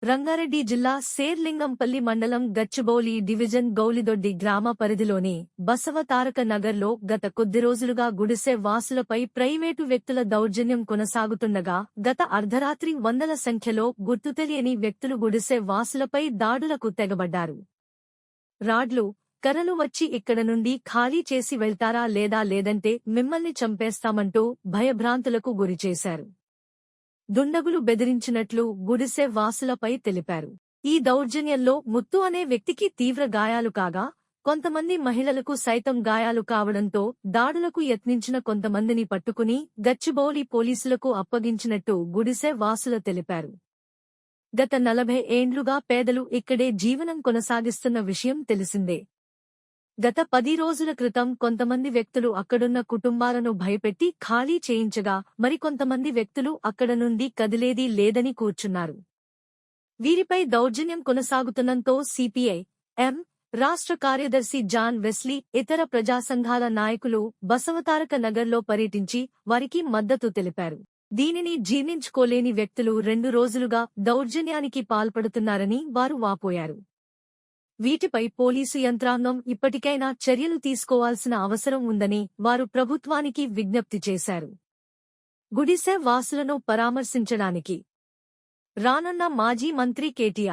రంగారెడ్డి జిల్లా శేర్లింగంపల్లి మండలం గచ్చిబౌలి డివిజన్ గౌలిదొడ్డి గ్రామ పరిధిలోని బసవతారక నగర్లో గత కొద్ది రోజులుగా గుడిసె వాసులపై ప్రైవేటు వ్యక్తుల దౌర్జన్యం కొనసాగుతుండగా గత అర్ధరాత్రి వందల సంఖ్యలో గుర్తుతెలియని వ్యక్తులు గుడిసె వాసులపై దాడులకు తెగబడ్డారు. రాడ్లు, కర్రలు వచ్చి ఇక్కడ నుండి ఖాళీ చేసి వెళ్తారా లేదంటే మిమ్మల్ని చంపేస్తామంటూ భయభ్రాంతులకు గురిచేశారు. దుండగులు బెదిరించినట్లు గుడిసె వాసులపై తెలిపారు. ఈ దౌర్జన్యంలో ముత్తు అనే వ్యక్తికి తీవ్ర గాయాలు కాగా కొంతమంది మహిళలకు సైతం గాయాలు కావడంతో దాడులకు యత్నించిన కొంతమందిని పట్టుకుని గచ్చిబౌలి పోలీసులకు అప్పగించినట్టు గుడిసె వాసులు తెలిపారు. గత 40 ఏండ్లుగా పేదలు ఇక్కడే జీవనం కొనసాగిస్తున్న విషయం తెలిసిందే. గత 10 రోజుల క్రితం కొంతమంది వ్యక్తులు అక్కడున్న కుటుంబాలను భయపెట్టి ఖాళీ చేయించగా మరికొంతమంది వ్యక్తులు అక్కడ నుండి కదిలేదీ లేదని కూర్చున్నారు. వీరిపై దౌర్జన్యం కొనసాగుతున్నంతో సిపిఐ ఎం రాష్ట్ర కార్యదర్శి జాన్ వెస్లీ ఇతర ప్రజా సంఘాల నాయకులు బసవతారక నగర్లో పర్యటించి వారికి మద్దతు తెలిపారు. దీనిని జీర్ణించుకోలేని వ్యక్తులు 2 రోజులుగా దౌర్జన్యానికి పాల్పడుతున్నారని వారు వాపోయారు. వీటిపై పోలీసు యంత్రాంగం ఇప్పటికైనా చర్యలు తీసుకోవాల్సిన అవసరం ఉందని వారు ప్రభుత్వానికి విజ్ఞప్తి చేశారు. గుడిసె వాసులను పరామర్శించడానికి రానున్న మాజీ మంత్రి కేటీఆర్